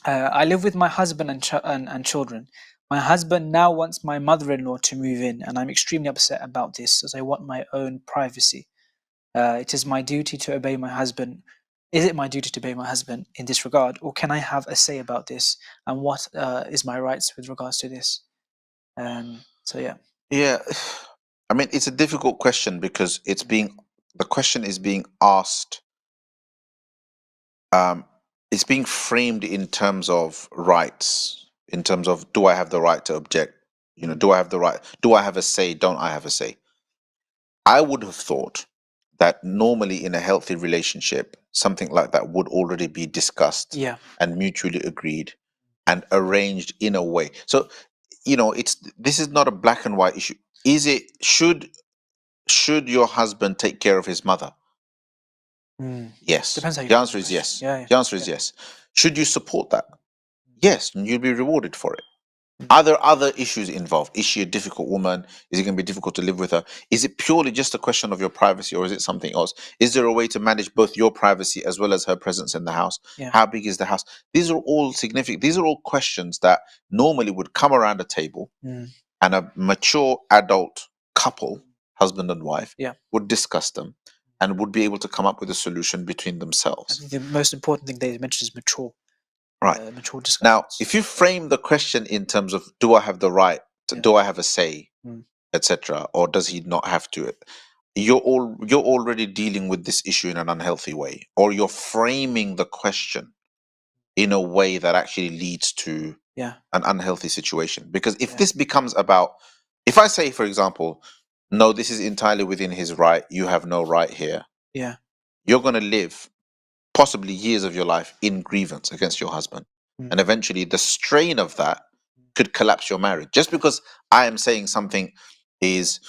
I live with my husband and children. My husband now wants my mother-in-law to move in, and I'm extremely upset about this, as I want my own privacy. It is my duty to obey my husband. Is it my duty to obey my husband in this regard, or can I have a say about this? And what is my rights with regards to this? So yeah. Yeah, I mean, it's a difficult question because the question is being asked, it's being framed in terms of rights, in terms of, do I have the right to object? Do I have the right? Do I have a say? Don't I have a say? I would have thought that normally in a healthy relationship, something like that would already be discussed Yeah. and mutually agreed and arranged in a way. So, this is not a black and white issue. Is it should your husband take care of his mother? Yes. Depends how you The phrase answer the is question. yes. Yeah. The answer is yes. Should you support that? Yes, and you'll be rewarded for it. Are there other issues involved? Is she a difficult woman? Is it going to be difficult to live with her? Is it purely just a question of your privacy, or is it something else? Is there a way to manage both your privacy as well as her presence in the house? Yeah. How big is the house? These are all significant. These are all questions that normally would come around a table, and a mature adult couple, husband and wife, Yeah. would discuss them and would be able to come up with a solution between I themselves. think the most important thing they mentioned is mature. Right. Mature discussions. Now, if you frame the question in terms of, do I have the right to, do I have a say, etc., or does he not have to? You're already dealing with this issue in an unhealthy way, or you're framing the question in a way that actually leads to an unhealthy situation. Because if this becomes about, if I say, for example, no, this is entirely within his right, you have no right here, you're going to live possibly years of your life in grievance against your husband. And eventually the strain of that could collapse your marriage. Just because I am saying something is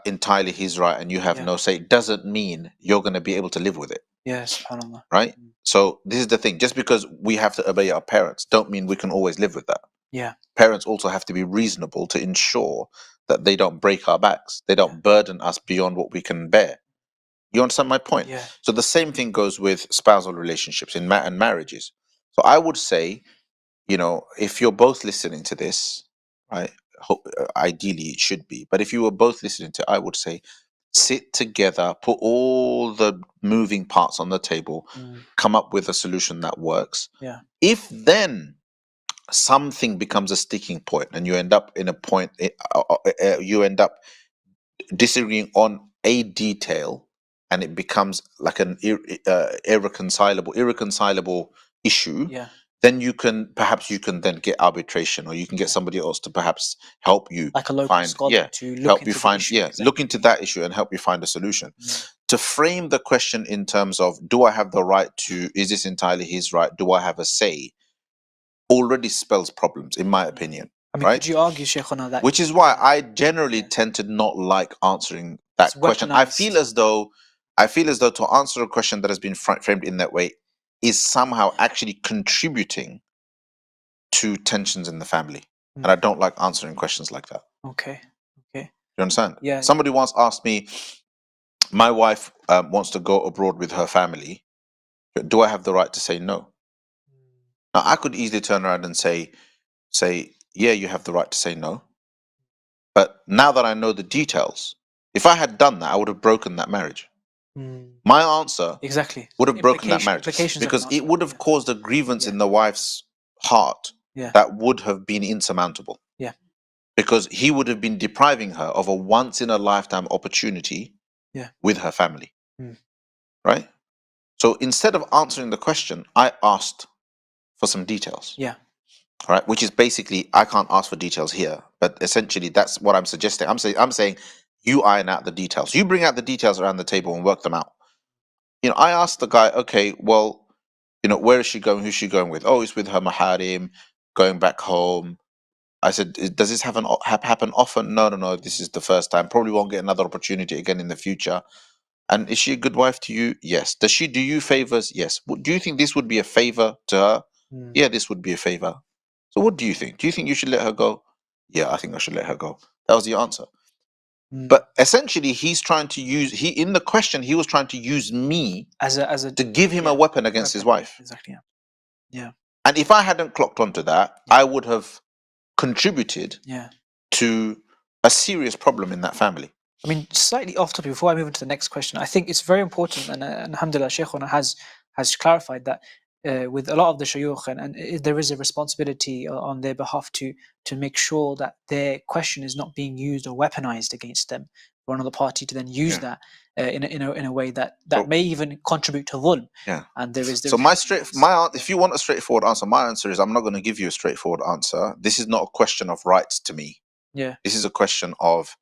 entirely his right and you have no say, doesn't mean you're going to be able to live with it. Yes, subhanAllah. Right? So this is the thing. Just because we have to obey our parents, don't mean we can always live with that. Yeah. Parents also have to be reasonable to ensure that they don't break our backs. They don't burden us beyond what we can bear. You understand my point? Yeah. So the same thing goes with spousal relationships and marriages. So I would say, if you're both listening to this, right? Ideally, it should be. But if you were both listening to, I would say, sit together, put all the moving parts on the table, come up with a solution that works. Yeah. If then something becomes a sticking point, and you end up in a point, you end up disagreeing on a detail, and it becomes like an irreconcilable issue, then you can then get arbitration, or you can get somebody else to perhaps help you like a local find scholar to look help into you the find issue. look into that issue and help you find a solution. To frame the question in terms of, do I have the right to, is this entirely his right, do I have a say, already spells problems, in my opinion. I mean, right? could you argue, Sheikh, on that? Which is why I generally tend to not like answering that It's question. weaponized. I feel as though to answer a question that has been framed in that way is somehow actually contributing to tensions in the family. And I don't like answering questions like that. Okay. You understand? Yeah. Somebody once asked me, my wife wants to go abroad with her family. Do I have the right to say no? Now, I could easily turn around and say, yeah, you have the right to say no. But now that I know the details, if I had done that, I would have broken that marriage. My answer would have broken that marriage, because it would have caused a grievance in the wife's heart that would have been insurmountable. Yeah. Because he would have been depriving her of a once in a lifetime opportunity with her family. Right? So instead of answering the question, I asked for some details. Yeah. Right? Which is basically, I can't ask for details here, but essentially that's what I'm suggesting. I'm saying you iron out the details. You bring out the details around the table and work them out. I asked the guy, okay, well, where is she going? Who's she going with? Oh, it's with her maharim, going back home. I said, does this happen often? No. This is the first time. Probably won't get another opportunity again in the future. And is she a good wife to you? Yes. Does she do you favors? Yes. Do you think this would be a favor to her? Yeah, this would be a favor. So what do you think? Do you think you should let her go? Yeah, I think I should let her go. That was the answer. But essentially, he's trying to use, in the question, he was trying to use me as a to give him a weapon against his wife. Exactly. Yeah. And if I hadn't clocked onto that, I would have contributed Yeah. to a serious problem in that family. I mean, slightly off topic before I move into the next question, I think it's very important, and alhamdulillah, Sheikhuna has clarified that with a lot of the shayukh, and there is a responsibility on their behalf to make sure that their question is not being used or weaponized against them for another party to then use that in a way that may even contribute to dhulm. Yeah. And there is So if you want a straightforward answer, my answer is I'm not going to give you a straightforward answer. This is not a question of rights to me. Yeah. This is a question of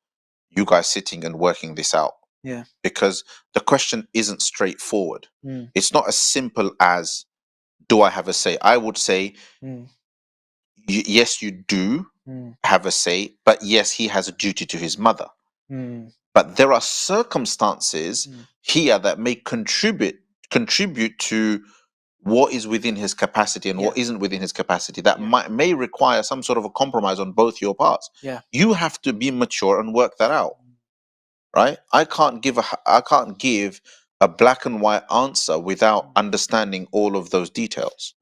you guys sitting and working this out. Yeah. Because the question isn't straightforward. Mm. It's not as simple as, do I have a say? I would say, yes, you do have a say, but yes, he has a duty to his mother. But there are circumstances here that may contribute to what is within his capacity and what isn't within his capacity that may require some sort of a compromise on both your parts. You have to be mature and work that out, right? I can't give a black and white answer without understanding all of those details.